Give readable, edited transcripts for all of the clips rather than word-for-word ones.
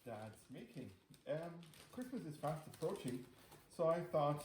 Dad's making. Christmas is fast approaching, so I thought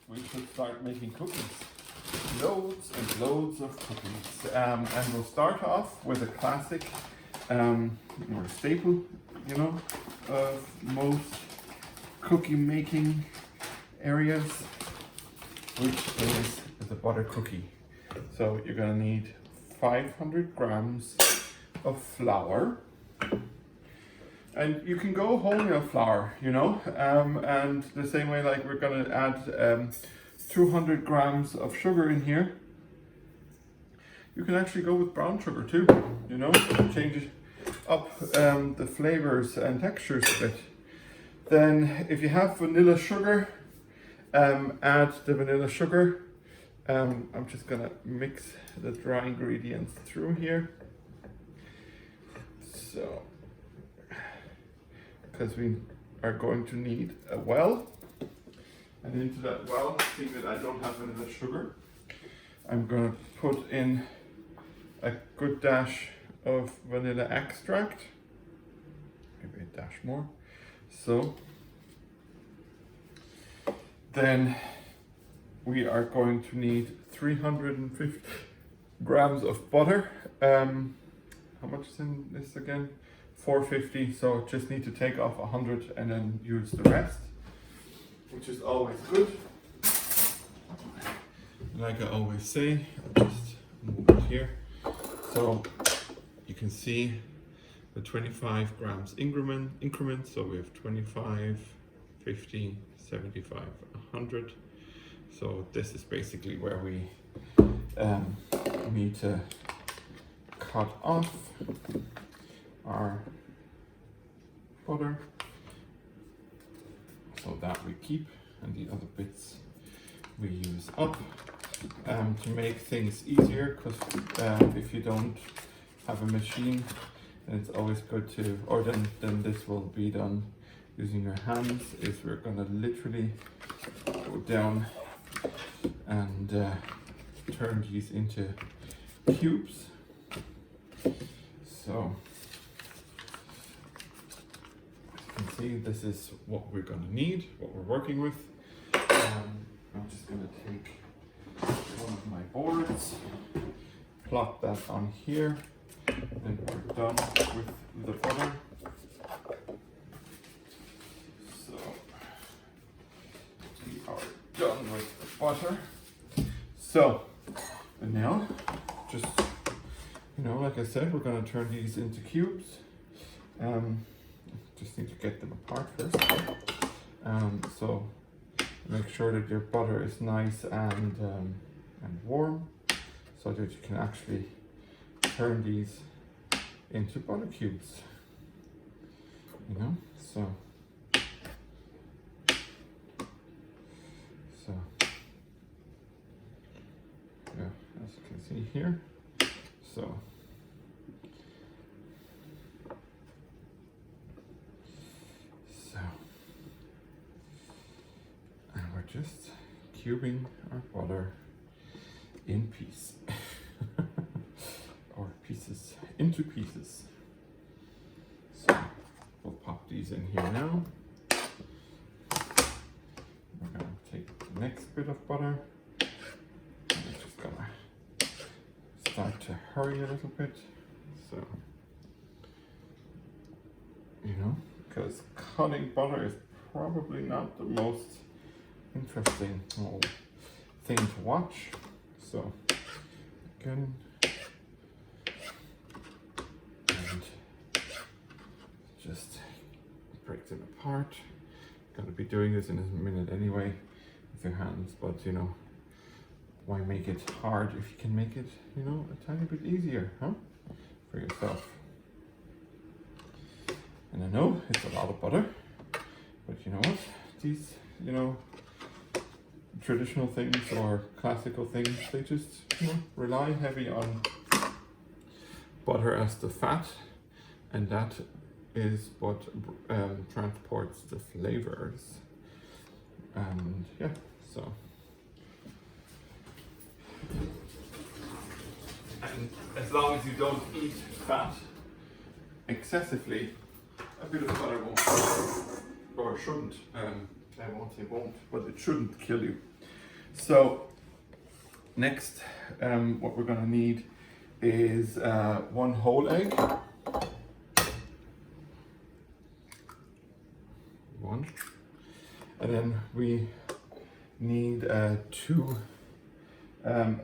we should start making cookies. Loads and loads of cookies. And we'll start off with a classic or staple, of most cookie making areas, which is the butter cookie. So you're gonna need 500 grams of flour. And you can go wholemeal flour, and the same way, like, we're gonna add 200 grams of sugar in here. You can actually go with brown sugar too, change it up the flavors and textures a bit. Then if you have vanilla sugar, add the vanilla sugar. I'm just gonna mix the dry ingredients through here. So, because we are going to need a well, and into that well, seeing that I don't have vanilla sugar, I'm going to put in a good dash of vanilla extract, maybe a dash more. So then we are going to need 350 grams of butter. How much is in this again? 450, so just need to take off 100 and then use the rest, which is always good. Like I always say, I'll just move it here. So you can see the 25 grams increment, so we have 25, 50, 75, 100. So this is basically where we need to cut off our butter, so that we keep, and the other bits we use up to make things easier, because if you don't have a machine, then it's always good to, or then this will be done using your hands, is we're going to literally go down and turn these into cubes. So you can see this is what we're going to need, what we're working with. I'm just going to take one of my boards, plot that on here, and we're done with the butter. So we are done with the butter. So, and now, just, like I said, we're going to turn these into cubes. Just need to get them apart first. So make sure that your butter is nice and warm, so that you can actually turn these into butter cubes. So yeah, as you can see here. So and we're just cubing our butter in piece or pieces into pieces. So we'll pop these in here now. We're gonna take the next bit of butter. I'm just gonna start to hurry a little bit. So, because cutting butter is probably not the most interesting thing to watch. So again, and just break them apart. Gonna be doing this in a minute anyway with your hands, but why make it hard if you can make it, a tiny bit easier, for yourself. And I know it's a lot of butter, but you know what? These, traditional things or classical things, they just rely heavy on butter as the fat, and that is what transports the flavors. And yeah, so. And as long as you don't eat fat excessively, a bit of butter won't, or shouldn't, I won't say won't, but it shouldn't kill you. So next, what we're going to need is 1 whole egg. One. And then we need 2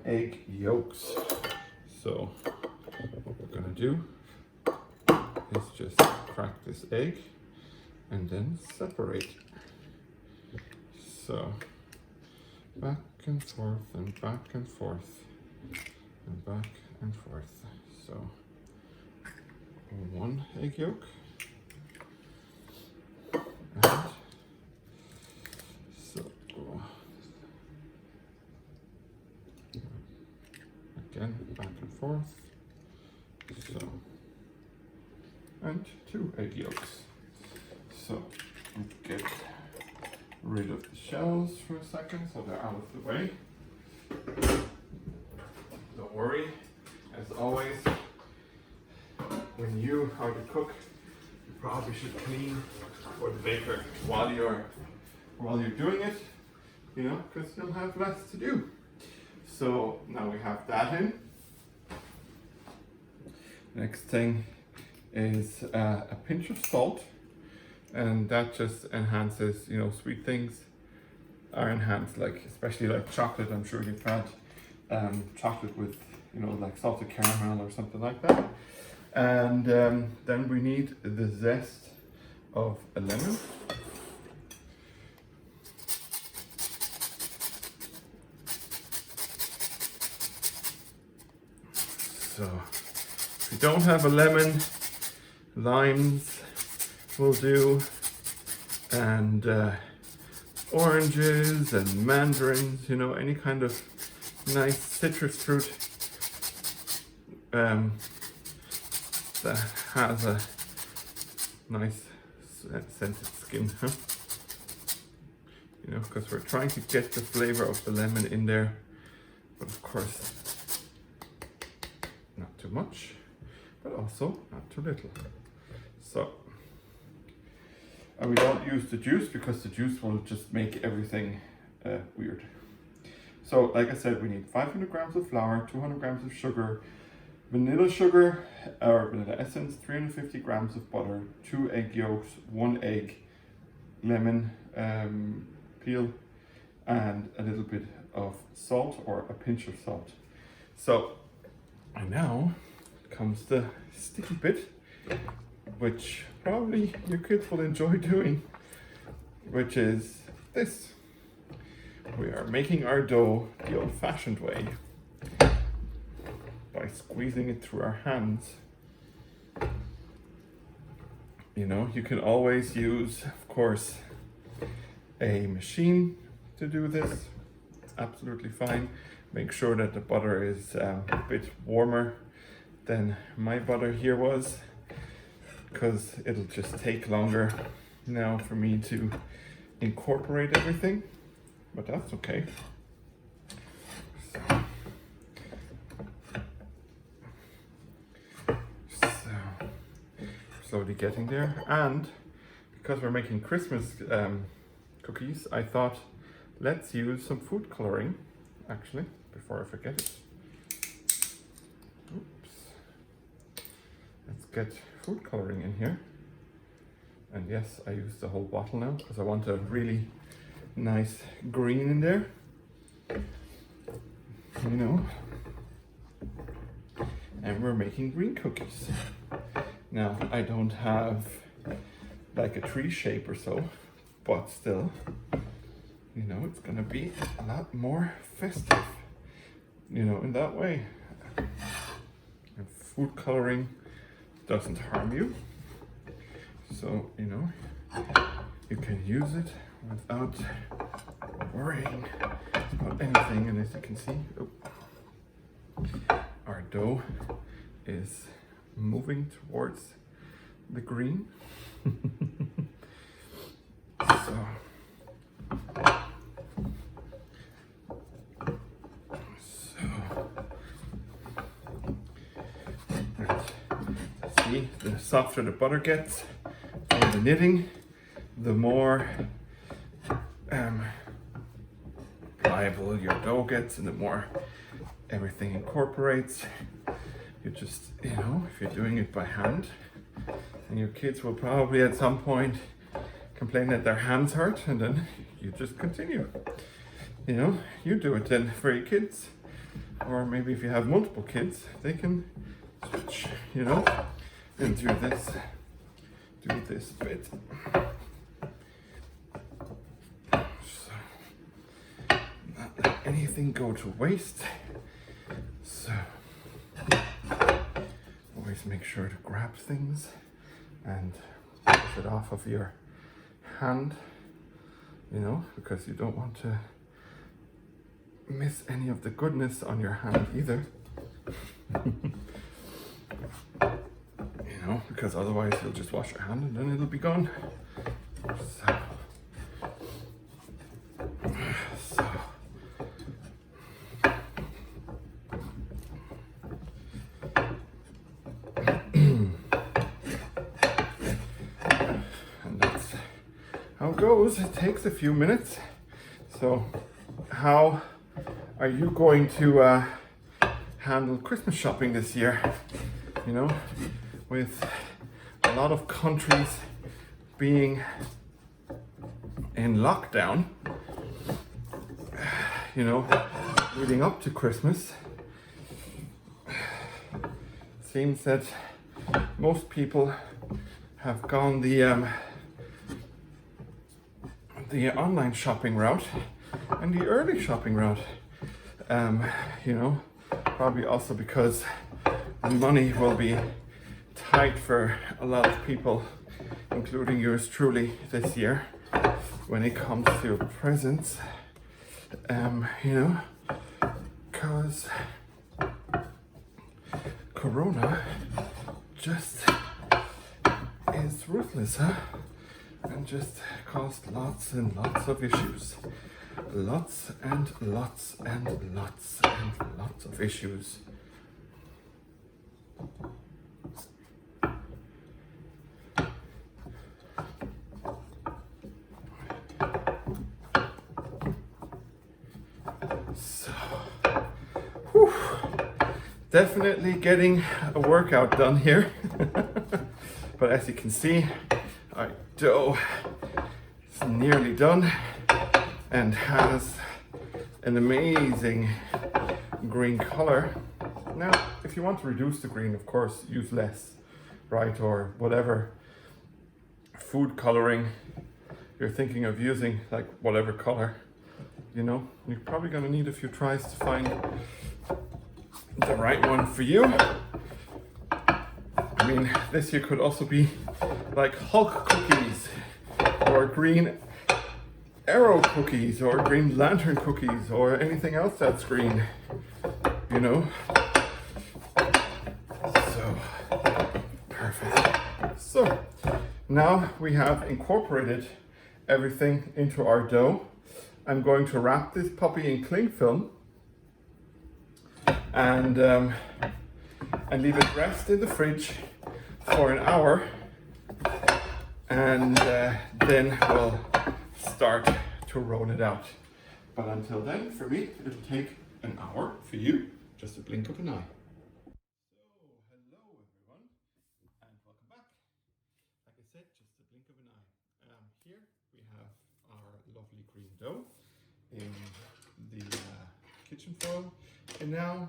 egg yolks. So what we're going to do is just crack this egg and then separate. So back and forth and back and forth and back and forth. So 1 egg yolk and so again back and forth. So and 2 egg yolks. So get rid of the shells for a second so they're out of the way. Don't worry, as always, when you how to cook, you probably should clean for the baker while you're doing it, you know, because you'll have less to do. So now we have that in. Next thing is a pinch of salt, and that just enhances, you know, sweet things are enhanced, like especially like chocolate. I'm sure you've had chocolate with, you know, like salted caramel or something like that. And then we need the zest of a lemon. So if you don't have a lemon, limes will do, and oranges and mandarins, you know, any kind of nice citrus fruit that has a nice scented skin, huh? You know, because we're trying to get the flavor of the lemon in there, but of course not too much, but also not too little. So, and we don't use the juice because the juice will just make everything weird. So, like I said, we need 500 grams of flour, 200 grams of sugar, vanilla sugar or vanilla essence, 350 grams of butter, 2 egg yolks, 1 egg, lemon peel, and a little bit of salt or a pinch of salt. So, and now comes the sticky bit, which probably your kids will enjoy doing, which is this. We are making our dough the old-fashioned way by squeezing it through our hands. You know, you can always use, of course, a machine to do this. Absolutely fine. Make sure that the butter is a bit warmer than my butter here was, because it'll just take longer now for me to incorporate everything, but that's okay. So slowly getting there, and because we're making Christmas cookies, I thought let's use some food coloring actually before I forget it. Oops. Let's get food coloring in here. And yes, I use the whole bottle now because I want a really nice green in there. You know. And we're making green cookies. Now, I don't have like a tree shape or so, but still, you know, it's gonna be a lot more festive, you know, in that way. And food coloring doesn't harm you. So, you know, you can use it without worrying about anything. And as you can see, our dough is moving towards the green. So see, the softer the butter gets, knitting, the more pliable your dough gets and the more everything incorporates. You just, you know, if you're doing it by hand, and your kids will probably at some point complain that their hands hurt, and then you just continue. You know, you do it then for your kids, or maybe if you have multiple kids, they can switch, you know, and do this bit. So, not let anything go to waste. So, always make sure to grab things and push it off of your hand, you know, because you don't want to miss any of the goodness on your hand either. You know, because otherwise you'll just wash your hand and then it'll be gone. So how it goes. It takes a few minutes. So how are you going to handle Christmas shopping this year? You know, with a lot of countries being in lockdown, you know, leading up to Christmas, it seems that most people have gone the online shopping route and the early shopping route. You know, probably also because money will be tight for a lot of people, including yours truly, this year when it comes to presents. You know, because Corona just is ruthless, huh? And just caused lots and lots of issues. Lots and lots and lots and lots of issues. So, whew, definitely getting a workout done here. But as you can see, our dough is nearly done and has an amazing green color. Now, if you want to reduce the green, of course, use less, right? Or whatever food coloring you're thinking of using, like whatever color, you know, you're probably gonna need a few tries to find the right one for you. I mean, this year could also be like Hulk cookies, or green arrow cookies, or green lantern cookies, or anything else that's green, you know. So, perfect. So, now we have incorporated everything into our dough. I'm going to wrap this puppy in cling film and leave it rest in the fridge for an hour, and then we'll start to roll it out. But until then, for me, it'll take an hour. For you, just a blink of an eye. So, hello everyone, and welcome back. Like I said, just a blink of an eye. Here we have our lovely green dough in the kitchen foil, and now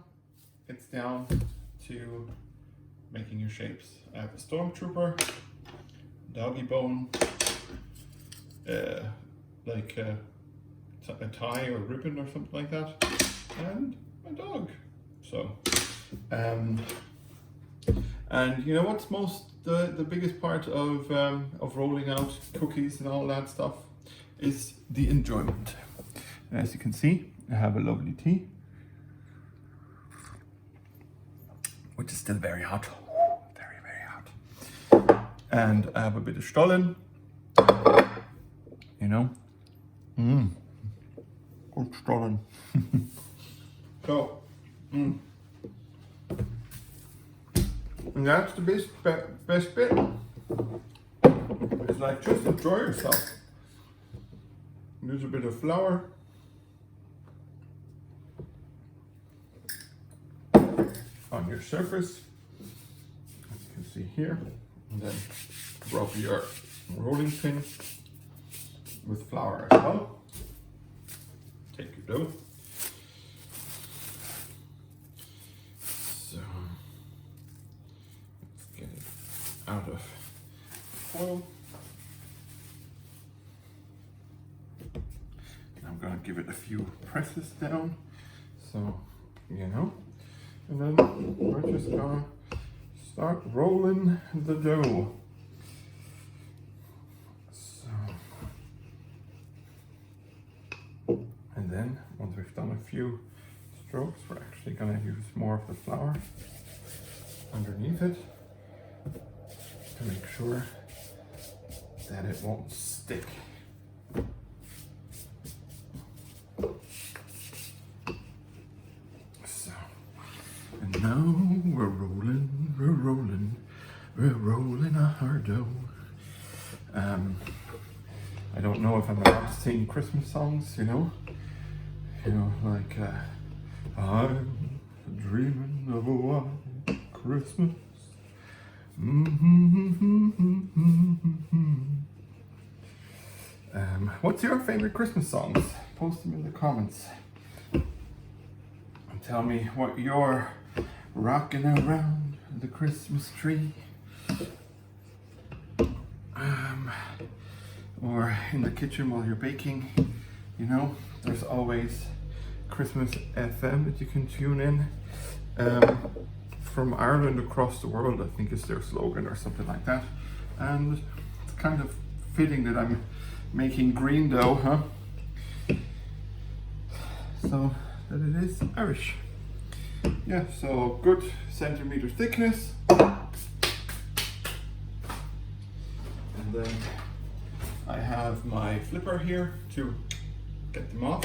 it's down to making your shapes. I have a stormtrooper, doggy bone, like a tie or ribbon or something like that, and my dog. So, and you know what's the biggest part of rolling out cookies and all that stuff is the enjoyment. And as you can see, I have a lovely tea, which is still very hot, very, very hot. And I have a bit of Stollen, you know, good Stollen. So, and that's the best bit, It's like just enjoy yourself. Use a bit of flour. On your surface, as you can see here, and then rub your rolling pin with flour as well. Take your dough. So let's get it out of foil. And I'm gonna give it a few presses down, so you know. And then we're just gonna start rolling the dough. So, and then once we've done a few strokes, we're actually gonna use more of the flour underneath it to make sure that it won't stick. And now we're rolling our dough. I don't know if I'm allowed to sing Christmas songs, you know, like I'm dreaming of a white Christmas. What's your favorite Christmas songs? Post them in the comments. And tell me what you're rocking around the Christmas tree. Or in the kitchen while you're baking. You know, there's always Christmas FM that you can tune in. From Ireland across the world, I think is their slogan or something like that. And it's kind of fitting that I'm making green dough, huh? So that it is Irish. Yeah, so good centimeter thickness. And then I have my flipper here to get them off.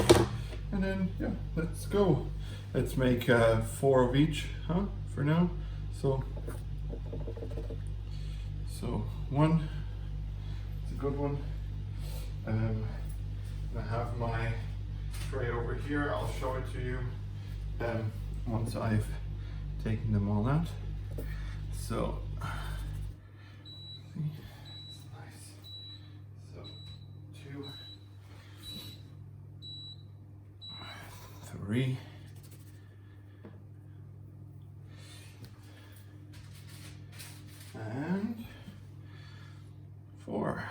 And then, yeah, let's go. Let's make 4 of each, huh, for now. So one, it's a good one. I have my tray over here. I'll show it to you once I've taken them all out. So, see, it's nice. So 2, 3, and 4.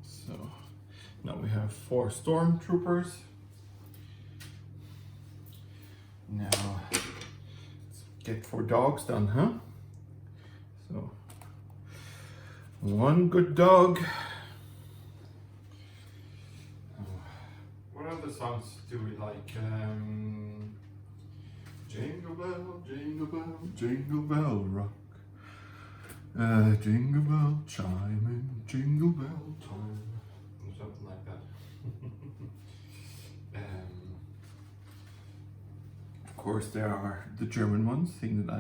So now we have 4 stormtroopers. Now let's get 4 dogs done, huh? So 1 good dog. What other songs do we like? Jingle bell, jingle bell, jingle bell rock. Jingle bell chiming, jingle bell time. Or something like that. Of course, there are the German ones, seeing that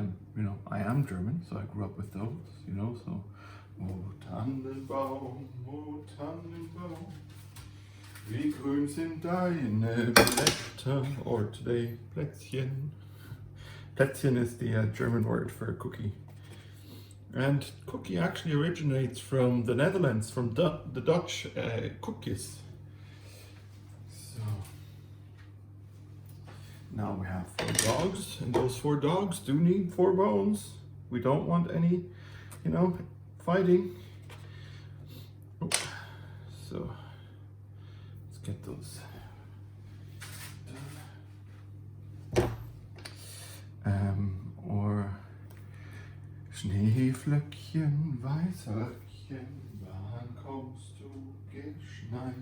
I am German, so I grew up with those, so. O Tannenbaum, wie grün sind deine Blätter, or today, Plätzchen. Plätzchen is the German word for a cookie. And cookie actually originates from the Netherlands, from the Dutch koekjes. So now we have 4 dogs, and those 4 dogs do need 4 bones. We don't want any, fighting. Oh. So let's get those done. Or Schneeflöckchen, Weißröckchen, wann kommst du geschneit?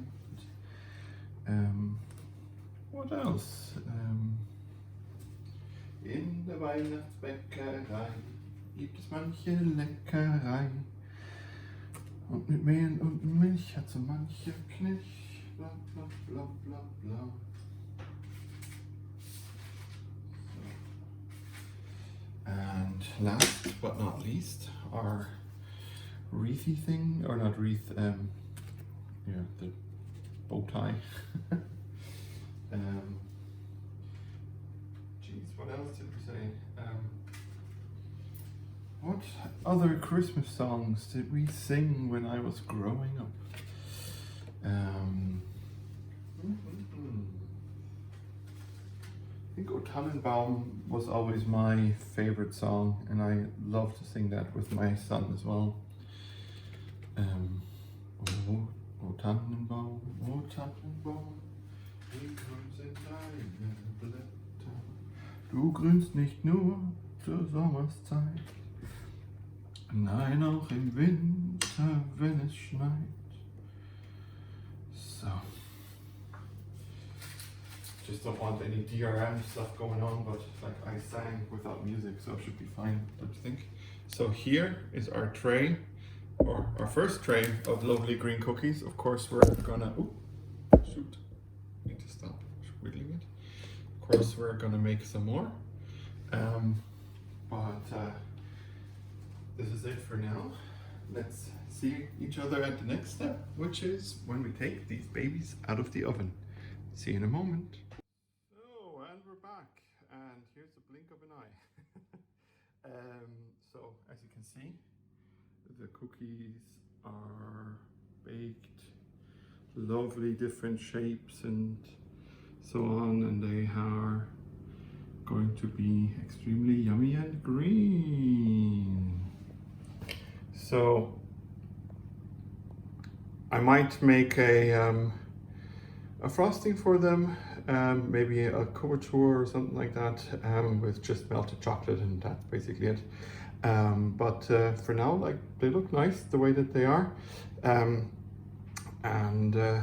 What else? In der Weihnachtsbäckerei gibt es manche Leckerei. Und mit Mehl und Milch hat so mancher Knich. Bla bla bla bla bla. And last but not least, our wreathy thing, or not wreath, yeah, the bow tie. Geez, what else did we say? What other Christmas songs did we sing when I was growing up? I think O Tannenbaum was always my favorite song, and I love to sing that with my son as well. O Tannenbaum, O Tannenbaum, wie grün sind deine Blätter. Du grünst nicht nur zur Sommerszeit, nein, auch im Winter, wenn es schneit. So. Just don't want any DRM stuff going on, but like I sang without music, so it should be fine, don't you think? So here is our tray, or our first tray of lovely green cookies. Of course we're gonna, shoot, need to stop wiggling it. Of course we're gonna make some more, but this is it for now. Let's see each other at the next step, which is when we take these babies out of the oven. See you in a moment. So, and we're back, and here's the blink of an eye. So, as you can see, the cookies are baked, lovely different shapes and so on, and they are going to be extremely yummy and green. So, I might make a frosting for them, maybe a couverture or something like that, with just melted chocolate, and that's basically it. But for now, like, they look nice the way that they are.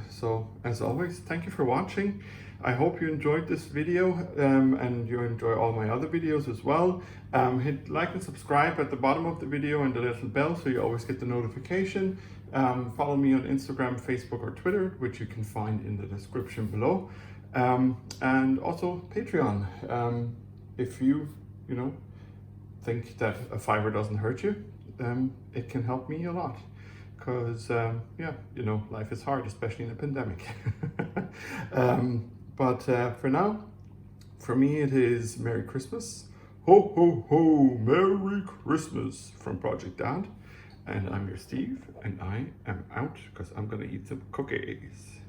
So as always, thank you for watching. I hope you enjoyed this video, and you enjoy all my other videos as well. Hit like and subscribe at the bottom of the video and the little bell so you always get the notification. Follow me on Instagram, Facebook, or Twitter, which you can find in the description below. And also Patreon. If you think that a fiver doesn't hurt you, it can help me a lot. Because, life is hard, especially in a pandemic. But for now, for me it is Merry Christmas. Ho, ho, ho, Merry Christmas from Project D.A.D. And I'm your Steve, and I am out because I'm gonna eat some cookies.